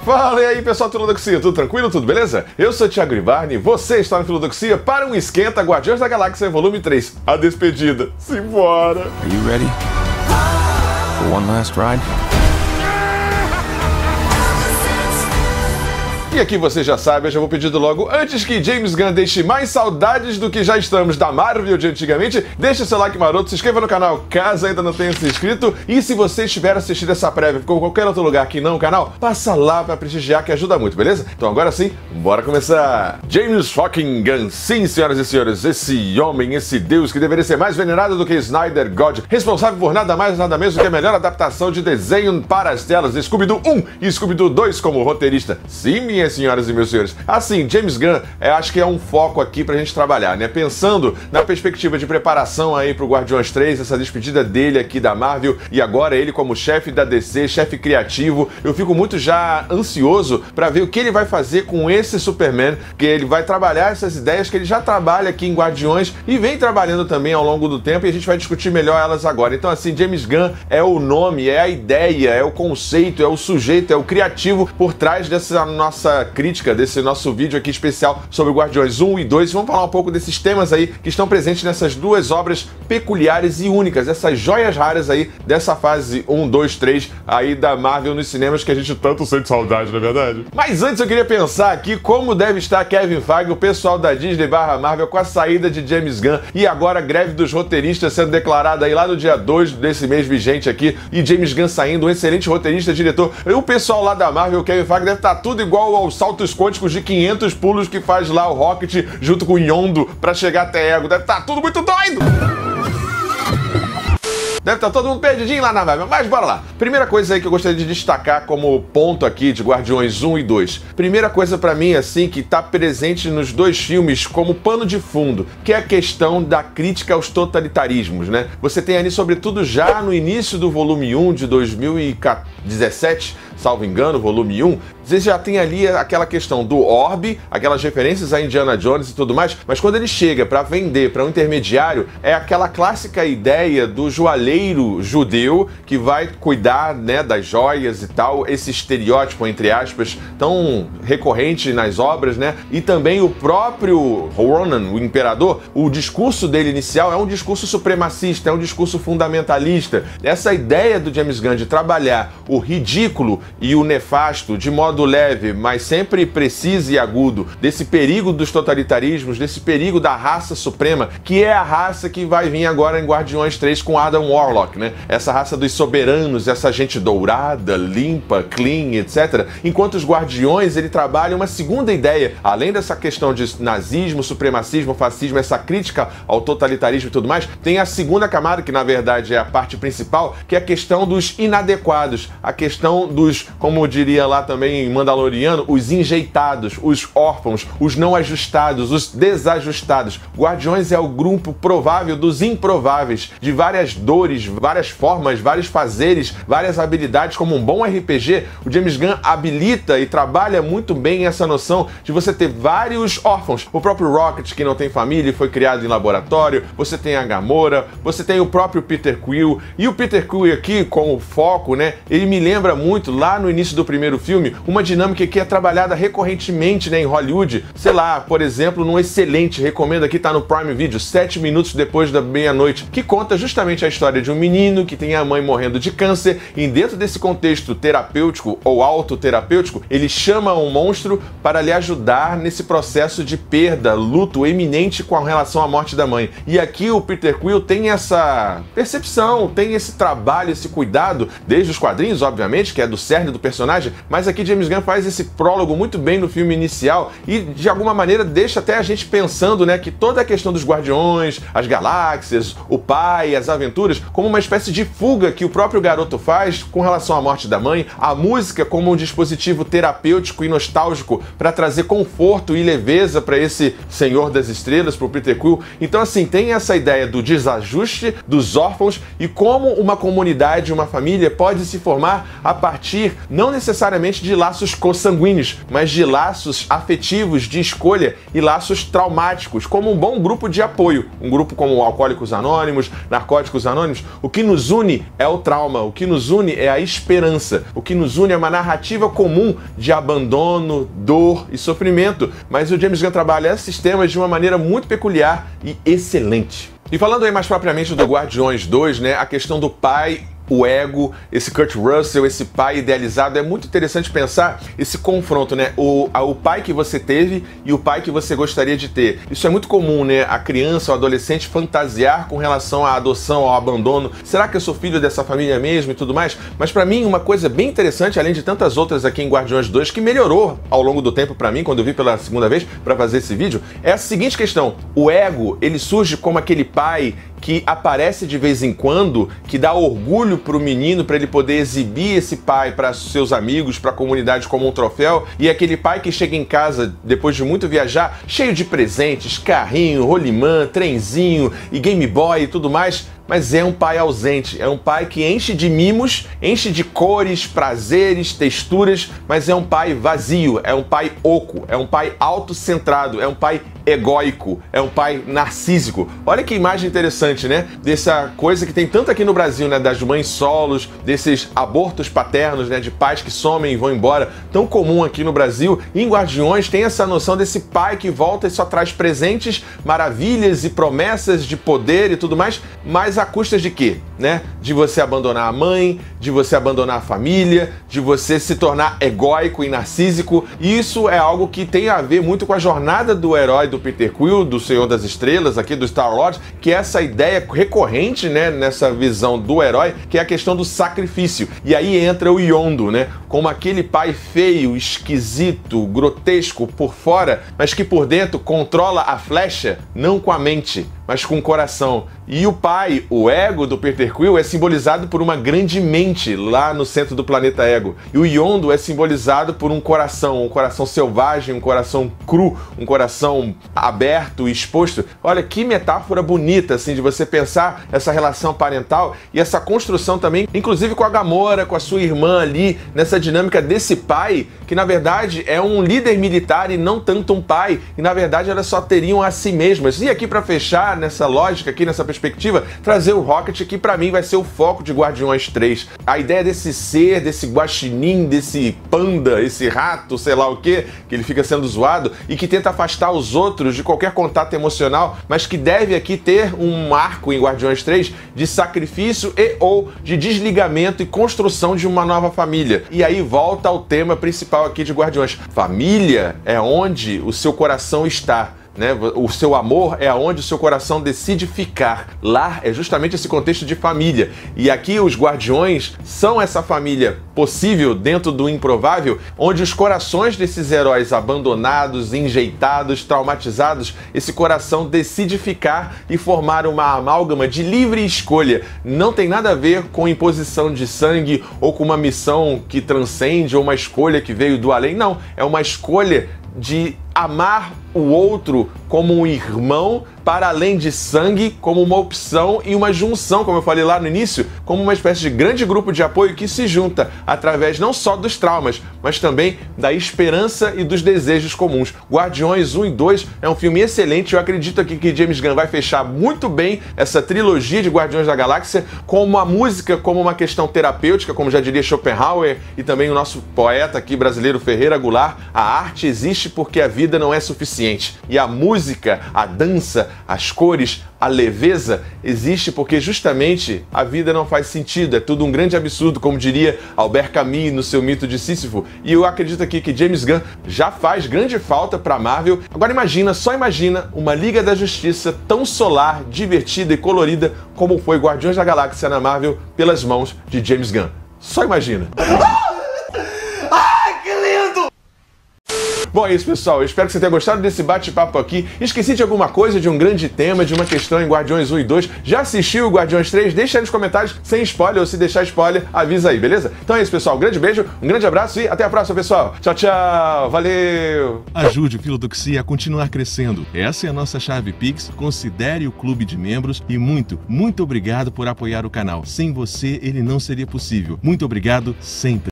Fala e aí, pessoal do Filodoxia, tudo tranquilo? Tudo beleza? Eu sou o Thiago Rivarni, você está no Filodoxia para um Esquenta Guardiões da Galáxia Volume 3, A Despedida. Simbora! Are you ready for one last ride? E aqui você já sabe, eu já vou pedindo logo, antes que James Gunn deixe mais saudades do que já estamos da Marvel de antigamente, deixa seu like maroto, se inscreva no canal caso ainda não tenha se inscrito, e se você estiver assistindo essa prévia ou qualquer outro lugar que não o canal, passa lá pra prestigiar que ajuda muito, beleza? Então agora sim, bora começar! James fucking Gunn, sim senhoras e senhores, esse homem, esse deus que deveria ser mais venerado do que Snyder God, responsável por nada mais nada menos do que a melhor adaptação de desenho para as telas de Scooby-Doo 1 e Scooby-Doo 2 como roteirista. Sim, minhas senhoras e meus senhores. Assim, James Gunn, acho que é um foco aqui pra gente trabalhar, né? Pensando na perspectiva de preparação aí pro Guardiões 3, essa despedida dele aqui da Marvel, e agora ele como chefe da DC, chefe criativo, eu fico muito já ansioso pra ver o que ele vai fazer com esse Superman, que ele vai trabalhar essas ideias que ele já trabalha aqui em Guardiões e vem trabalhando também ao longo do tempo, e a gente vai discutir melhor elas agora. Então assim, James Gunn é o nome, é a ideia, é o conceito, é o sujeito, é o criativo por trás dessa nossa crítica, desse nosso vídeo aqui especial sobre Guardiões 1 e 2. Vamos falar um pouco desses temas aí que estão presentes nessas duas obras peculiares e únicas, essas joias raras aí dessa fase 1, 2, 3 aí da Marvel nos cinemas que a gente tanto sente saudade, não é verdade? Mas antes eu queria pensar aqui como deve estar Kevin Feige, o pessoal da Disney / Marvel com a saída de James Gunn e agora a greve dos roteiristas sendo declarada aí lá no dia 2 desse mês vigente aqui, e James Gunn saindo, um excelente roteirista, diretor. E o pessoal lá da Marvel, o Kevin Feige, deve estar tudo igual ao saltos quânticos de 500 pulos que faz lá o Rocket junto com o Yondo pra chegar até Ego. Deve estar tudo muito doido! Deve estar todo mundo perdidinho lá na Marvel, mas bora lá. Primeira coisa aí que eu gostaria de destacar como ponto aqui de Guardiões 1 e 2. Primeira coisa pra mim, assim, que tá presente nos dois filmes como pano de fundo, que é a questão da crítica aos totalitarismos, né? Você tem ali, sobretudo, já no início do volume 1 de 2017, salvo engano, volume 1, você já tem ali aquela questão do orbe, aquelas referências a Indiana Jones e tudo mais, mas quando ele chega para vender para um intermediário, é aquela clássica ideia do joalheiro judeu que vai cuidar, né, das joias e tal, esse estereótipo, entre aspas, tão recorrente nas obras, né? E também o próprio Ronan, o imperador, o discurso dele inicial é um discurso supremacista, é um discurso fundamentalista. Essa ideia do James Gunn de trabalhar o ridículo e o nefasto de modo leve, mas sempre preciso e agudo, desse perigo dos totalitarismos, desse perigo da raça suprema, que é a raça que vai vir agora em Guardiões 3 com Adam Warlock, né? Essa raça dos soberanos, essa gente dourada, limpa, clean, etc. Enquanto os Guardiões, ele trabalha uma segunda ideia, além dessa questão de nazismo, supremacismo, fascismo, essa crítica ao totalitarismo e tudo mais, tem a segunda camada, que na verdade é a parte principal, que é a questão dos inadequados, a questão dos, como diria lá também em Mandaloriano, os enjeitados, os órfãos, os não ajustados, os desajustados. Guardiões é o grupo provável dos improváveis, de várias dores, várias formas, vários fazeres, várias habilidades. Como um bom RPG, o James Gunn habilita e trabalha muito bem essa noção de você ter vários órfãos. O próprio Rocket, que não tem família e foi criado em laboratório, você tem a Gamora, você tem o próprio Peter Quill, e o Peter Quill aqui, como foco, né, ele me lembra muito, lá no início do primeiro filme, uma dinâmica que é trabalhada recorrentemente, né, em Hollywood, sei lá, por exemplo, num excelente, recomendo aqui, tá no Prime Video, 7 minutos depois da meia-noite, que conta justamente a história de um menino que tem a mãe morrendo de câncer, e dentro desse contexto terapêutico ou autoterapêutico, ele chama um monstro para lhe ajudar nesse processo de perda, luto eminente com relação à morte da mãe. E aqui o Peter Quill tem essa percepção, tem esse trabalho, esse cuidado, desde os quadrinhos, obviamente, que é do cerne do personagem, mas aqui James Gunn faz esse prólogo muito bem no filme inicial e de alguma maneira deixa até a gente pensando, né, que toda a questão dos Guardiões, as galáxias, o pai, as aventuras, como uma espécie de fuga que o próprio garoto faz com relação à morte da mãe, a música como um dispositivo terapêutico e nostálgico para trazer conforto e leveza para esse Senhor das Estrelas, para o Peter Quill. Então assim, tem essa ideia do desajuste dos órfãos e como uma comunidade, uma família pode se formar a partir, não necessariamente de laços consanguíneos, mas de laços afetivos, de escolha e laços traumáticos, como um bom grupo de apoio. Um grupo como Alcoólicos Anônimos, Narcóticos Anônimos, somos. O que nos une é o trauma, o que nos une é a esperança, o que nos une é uma narrativa comum de abandono, dor e sofrimento. Mas o James Gunn trabalha esses temas de uma maneira muito peculiar e excelente. E falando aí mais propriamente do Guardiões 2, né, a questão do pai, o ego, esse Kurt Russell, esse pai idealizado, é muito interessante pensar esse confronto, né? O pai que você teve e o pai que você gostaria de ter. Isso é muito comum, né? A criança, o adolescente fantasiar com relação à adoção, ao abandono. Será que eu sou filho dessa família mesmo e tudo mais? Mas pra mim, uma coisa bem interessante, além de tantas outras aqui em Guardiões 2, que melhorou ao longo do tempo pra mim, quando eu vi pela segunda vez pra fazer esse vídeo, é a seguinte questão. O ego, ele surge como aquele pai que aparece de vez em quando, que dá orgulho pro menino para ele poder exibir esse pai para seus amigos, para a comunidade como um troféu, e aquele pai que chega em casa depois de muito viajar, cheio de presentes, carrinho, rolimã, trenzinho e Game Boy e tudo mais. Mas é um pai ausente, é um pai que enche de mimos, enche de cores, prazeres, texturas, mas é um pai vazio, é um pai oco, é um pai autocentrado, é um pai egóico, é um pai narcísico. Olha que imagem interessante, né? Dessa coisa que tem tanto aqui no Brasil, né? Das mães solos, desses abortos paternos, né? De pais que somem e vão embora, tão comum aqui no Brasil. E em Guardiões tem essa noção desse pai que volta e só traz presentes, maravilhas e promessas de poder e tudo mais, mas a custas de quê? Né? De você abandonar a mãe, de você abandonar a família, de você se tornar egóico e narcísico. E isso é algo que tem a ver muito com a jornada do herói do Peter Quill, do Senhor das Estrelas, aqui do Star-Lord, que é essa ideia recorrente, né, nessa visão do herói, que é a questão do sacrifício. E aí entra o Yondu, né, como aquele pai feio, esquisito, grotesco por fora, mas que por dentro controla a flecha, não com a mente, mas com o coração. E o pai, o ego do Peter Quill, é simbolizado por uma grande mente lá no centro do planeta Ego. E o Yondu é simbolizado por um coração selvagem, um coração cru, um coração aberto e exposto. Olha que metáfora bonita, assim, de você pensar essa relação parental e essa construção também, inclusive com a Gamora, com a sua irmã ali, nessa dinâmica desse pai, que na verdade é um líder militar e não tanto um pai, e na verdade elas só teriam a si mesmas. E aqui para fechar, nessa lógica aqui, nessa perspectiva, trazer o Rocket, que pra mim vai ser o foco de Guardiões 3. A ideia desse ser, desse guaxinim, desse panda, esse rato, sei lá o que ele fica sendo zoado e que tenta afastar os outros de qualquer contato emocional, mas que deve aqui ter um arco em Guardiões 3 de sacrifício e ou de desligamento e construção de uma nova família. E aí volta ao tema principal aqui de Guardiões. Família é onde o seu coração está. Né? O seu amor é aonde o seu coração decide ficar. Lar é justamente esse contexto de família. E aqui os Guardiões são essa família possível dentro do improvável, onde os corações desses heróis abandonados, enjeitados, traumatizados, esse coração decide ficar e formar uma amálgama de livre escolha. Não tem nada a ver com imposição de sangue ou com uma missão que transcende ou uma escolha que veio do além. Não, é uma escolha de amar o outro como um irmão, para além de sangue, como uma opção e uma junção, como eu falei lá no início, como uma espécie de grande grupo de apoio que se junta através não só dos traumas, mas também da esperança e dos desejos comuns. Guardiões 1 e 2 é um filme excelente, eu acredito aqui que James Gunn vai fechar muito bem essa trilogia de Guardiões da Galáxia com uma música como uma questão terapêutica, como já diria Schopenhauer e também o nosso poeta aqui brasileiro Ferreira Goulart. A arte existe porque a vida não é suficiente. E a música, a dança, as cores, a leveza existe porque justamente a vida não faz sentido, é tudo um grande absurdo, como diria Albert Camus no seu mito de Sísifo. E eu acredito aqui que James Gunn já faz grande falta para Marvel. Agora imagina, só imagina uma Liga da Justiça tão solar, divertida e colorida como foi Guardiões da Galáxia na Marvel pelas mãos de James Gunn. Só imagina. Bom, é isso, pessoal. Eu espero que você tenha gostado desse bate-papo aqui. Esqueci de alguma coisa, de um grande tema, de uma questão em Guardiões 1 e 2. Já assistiu o Guardiões 3? Deixa aí nos comentários, sem spoiler, ou se deixar spoiler, avisa aí, beleza? Então é isso, pessoal. Um grande beijo, um grande abraço e até a próxima, pessoal. Tchau, tchau. Valeu! Ajude o Filodoxia a continuar crescendo. Essa é a nossa chave Pix. Considere o clube de membros e muito obrigado por apoiar o canal. Sem você, ele não seria possível. Muito obrigado sempre.